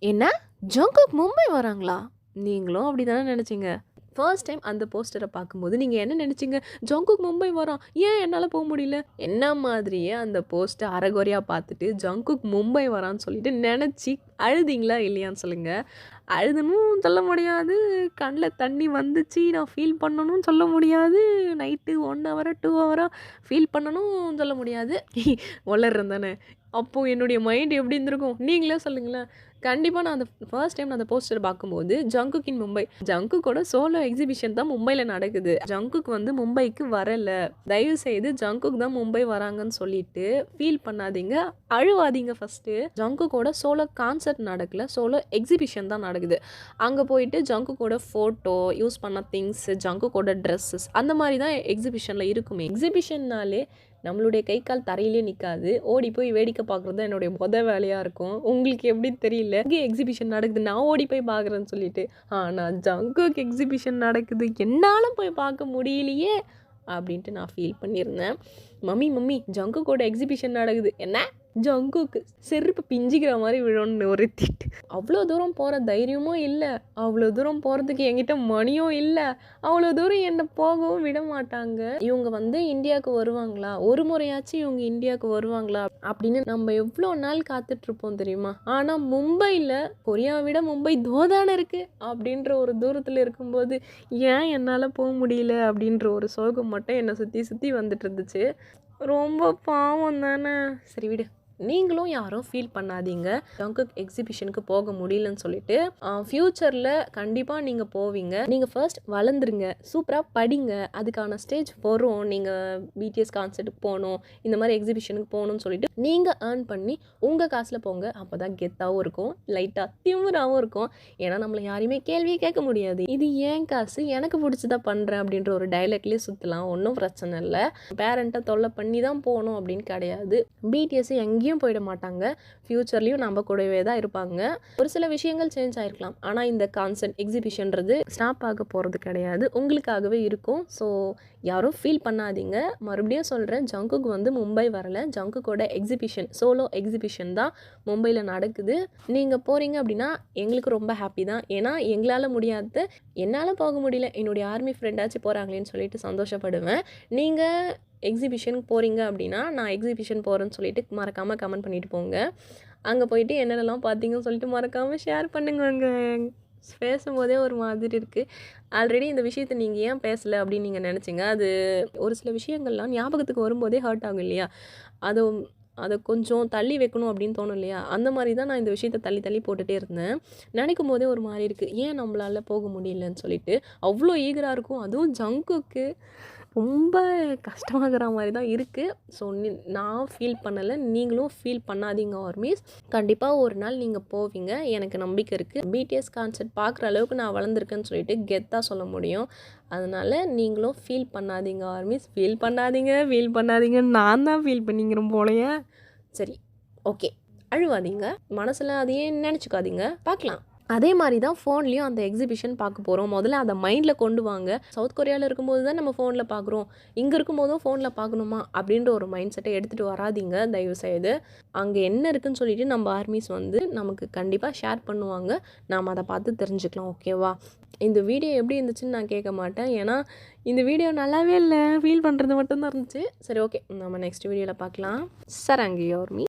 என்ன ஜங்குக் மும்பை வராங்களா? நீங்களும் அப்படி தானே நினச்சிங்க? ஃபர்ஸ்ட் டைம் அந்த போஸ்டரை பார்க்கும்போது நீங்கள் என்ன நினச்சிங்க? ஜங்குக் மும்பை வரான், ஏன் என்னால் போக முடியல? என்ன மாதிரியே அந்த போஸ்ட்டை அரைகுறையாக பார்த்துட்டு ஜங்குக் மும்பை வரான்னு சொல்லிட்டு நினச்சி அழுதிங்களா இல்லையான்னு சொல்லுங்கள். அழுதுனும் சொல்ல முடியாது, கண்ணில் தண்ணி வந்துச்சு, நான் ஃபீல் பண்ணணும்னு சொல்ல முடியாது, நைட்டு 1 ஹவராக 2 ஹவராக ஃபீல் பண்ணணும் சொல்ல முடியாது. வளர்றேன் தானே. அப்போது என்னுடைய மைண்ட் எப்படி இருந்திருக்கும் நீங்களே சொல்லுங்களேன். கண்டிப்பாக நான் அந்த ஃபர்ஸ்ட் டைம் நான் அந்த போஸ்டர் பார்க்கும்போது ஜங்குக் இன் மும்பை, ஜங்குக்கோட சோலோ எக்ஸிபிஷன் தான் மும்பையில் நடக்குது, ஜங்குக் வந்து மும்பைக்கு வரலை, தயவு செய்து ஜங்குக் தான் மும்பை வராங்கன்னு சொல்லிட்டு ஃபீல் பண்ணாதீங்க, அழுவாதீங்க. ஃபஸ்ட்டு ஜங்குக்கோட சோலோ கான்சர்ட் நடக்கல, சோலோ எக்ஸிபிஷன் தான் நடக்குது. அங்கே போயிட்டு ஜங்குக்கோட ஃபோட்டோ, யூஸ் பண்ண திங்ஸ், ஜங்குக்கோட ட்ரெஸ்ஸஸ் அந்த மாதிரி தான் எக்ஸிபிஷனில் இருக்குமே. எக்ஸிபிஷன்னாலே நம்மளுடைய கை கால் தரையிலே நிற்காது, ஓடி போய் வேடிக்கை பார்க்குறது தான் என்னுடைய வேலையாக இருக்கும். உங்களுக்கு எப்படி தெரியல, இங்கே எக்ஸிபிஷன் நடக்குது நான் ஓடி போய் பார்க்குறேன்னு சொல்லிட்டு. ஆனால் ஜங்குக் எக்ஸிபிஷன் நடக்குது என்னால் போய் பார்க்க முடியலையே அப்படின்ட்டு நான் ஃபீல் பண்ணியிருந்தேன். மம்மி ஜங்குக்கோட எக்ஸிபிஷன் நடக்குது, என்ன ஜங்குக்கு செருப்பு பிஞ்சிக்கிற மாதிரி விழணும்னு ஒரு திட்டு. அவ்வளோ தூரம் போகிற தைரியமும் இல்லை, அவ்வளோ தூரம் போகிறதுக்கு என்கிட்ட மணியும் இல்லை, அவ்வளோ தூரம் என்னை போகவும் விட மாட்டாங்க. இவங்க வந்து இந்தியாவுக்கு வருவாங்களா, ஒரு முறையாச்சும் இவங்க இந்தியாவுக்கு வருவாங்களா அப்படின்னு நம்ம எவ்வளோ நாள் காத்துட்ருப்போம் தெரியுமா. ஆனால் மும்பையில் கொரியாவை விட மும்பை தோதான இருக்குது அப்படின்ற ஒரு தூரத்தில் இருக்கும்போது ஏன் என்னால் போக முடியல அப்படின்ற ஒரு சோகம் மட்டும் என்னை சுற்றி வந்துட்டு இருந்துச்சு. ரொம்ப பாவம் தானே. சரி விடு, நீங்களும் யாரும் ஃபீல் பண்ணாதீங்க ஜங்குக் எக்ஸிபிஷனுக்கு போக முடியலன்னு சொல்லிட்டு. ஃப்யூச்சரில் கண்டிப்பாக நீங்கள் போவீங்க. நீங்கள் ஃபர்ஸ்ட் வளர்ந்துருங்க, சூப்பராக படிங்க, அதுக்கான ஸ்டேஜ் வரும். நீங்கள் பிடிஎஸ் கான்சர்ட்டுக்கு போகணும், இந்த மாதிரி எக்ஸிபிஷனுக்கு போகணும்னு சொல்லிட்டு நீங்கள் ஏர்ன் பண்ணி உங்கள் காசில் போங்க. அப்போ தான் கெத்தாகவும் இருக்கும், லைட்டாக திமிராகவும் இருக்கும். ஏன்னா நம்மளை யாரையுமே கேள்வியே கேட்க முடியாது, இது ஏன் காசு எனக்கு பிடிச்சதா பண்ணுறேன் அப்படின்ற ஒரு டைலாக்லேயே சுற்றலாம், ஒன்றும் பிரச்சனை இல்லை. பேரண்ட்டை தொல்லை பண்ணி தான் போகணும் அப்படின்னு கிடையாது. பிடிஎஸ் எங்கேயும் போயிட மாட்டாங்க, ஃப்யூச்சர்லேயும் நம்ம கூடவே தான் இருப்பாங்க. ஒரு சில விஷயங்கள் சேஞ்ச் ஆகிருக்கலாம், ஆனால் இந்த கான்சர்ட் எக்ஸிபிஷன்றது ஸ்டாப் ஆக போகிறது கிடையாது, உங்களுக்காகவே இருக்கும். ஸோ யாரும் ஃபீல் பண்ணாதீங்க. மறுபடியும் சொல்கிறேன், ஜங்குக் வந்து மும்பை வரலை, ஜங்குக்கோட எக்ஸிபிஷன், சோலோ எக்ஸிபிஷன் தான் மும்பையில் நடக்குது. நீங்கள் போகிறீங்க அப்படின்னா எங்களுக்கு ரொம்ப ஹாப்பி தான். ஏன்னா எங்களால் முடியாது, என்னால் போக முடியல, என்னுடைய ஆர்மி ஃப்ரெண்டாச்சும் போகிறாங்களேன்னு சொல்லிட்டு சந்தோஷப்படுவேன். நீங்கள் எக்ஸிபிஷனுக்கு போகிறீங்க அப்படின்னா நான் எக்ஸிபிஷன் போகிறேன்னு சொல்லிட்டு மறக்காமல் கமெண்ட் பண்ணிட்டு போங்க. அங்கே போயிட்டு என்னென்னலாம் பார்த்தீங்கன்னு சொல்லிட்டு மறக்காமல் ஷேர் பண்ணுங்க. அங்கே பேசும்போதே ஒரு மாதிரி இருக்குது. ஆல்ரெடி இந்த விஷயத்தை நீங்கள் ஏன் பேசலை அப்படின்னு நீங்கள் நினச்சிங்க, அது ஒரு சில விஷயங்கள்லாம் ஞாபகத்துக்கு வரும்போதே ஹர்ட் ஆகும் இல்லையா, அதை கொஞ்சம் தள்ளி வைக்கணும் அப்படின்னு தோணும் இல்லையா, அந்த மாதிரி தான் நான் இந்த விஷயத்தை தள்ளி போட்டுகிட்டே இருந்தேன். நினைக்கும் போதே ஒரு மாதிரி இருக்குது, ஏன் நம்மளால் போக முடியலன்னு சொல்லிட்டு. அவ்வளோ ஈகராக இருக்கும், அதுவும் ஜங்குக்கு ரொம்ப கஷ்டமாகிற மாதிரி தான் இருக்குது. ஸோ நான் ஃபீல் பண்ணலை, நீங்களும் ஃபீல் பண்ணாதீங்க ஆர்மீஸ். கண்டிப்பாக ஒரு நாள் நீங்கள் போவீங்க, எனக்கு நம்பிக்கை இருக்குது. பிடிஎஸ் கான்சர்ட் பார்க்குற அளவுக்கு நான் வளர்ந்துருக்கேன்னு சொல்லிட்டு கெத்தாக சொல்ல முடியும். அதனால் நீங்களும் ஃபீல் பண்ணாதீங்க ஆர்மீஸ், ஃபீல் பண்ணாதீங்க, நான் தான் ஃபீல் பண்ணிக்கிறேன் போலையே. சரி ஓகே, அழுவாதீங்க, மனசில் அதையே நினச்சிக்காதீங்க, பார்க்கலாம். அதே மாதிரி தான் ஃபோன்லேயும் அந்த எக்ஸிபிஷன் பார்க்க போகிறோம். முதல்ல அதை மைண்டில் கொண்டு வாங்க. சவுத் கொரியாவில் இருக்கும்போது தான் நம்ம ஃபோனில் பார்க்குறோம், இங்கே இருக்கும்போதும் ஃபோனில் பார்க்கணுமா அப்படின்ற ஒரு மைண்ட் செட்டை எடுத்துகிட்டு வராதிங்க தயவுசெய்து. அங்கே என்ன இருக்குதுன்னு சொல்லிட்டு நம்ம ஆர்மிஸ் வந்து நமக்கு கண்டிப்பாக ஷேர் பண்ணுவாங்க, நாம் அதை பார்த்து தெரிஞ்சுக்கலாம். ஓகேவா? இந்த வீடியோ எப்படி இருந்துச்சுன்னு நான் கேட்க மாட்டேன், ஏன்னா இந்த வீடியோ நல்லாவே இல்லை, ஃபீல் பண்ணுறது மட்டும்தான் இருந்துச்சு. சரி ஓகே, நம்ம நெக்ஸ்ட் வீடியோவில் பார்க்கலாம். சரங்கி ஆர்மி.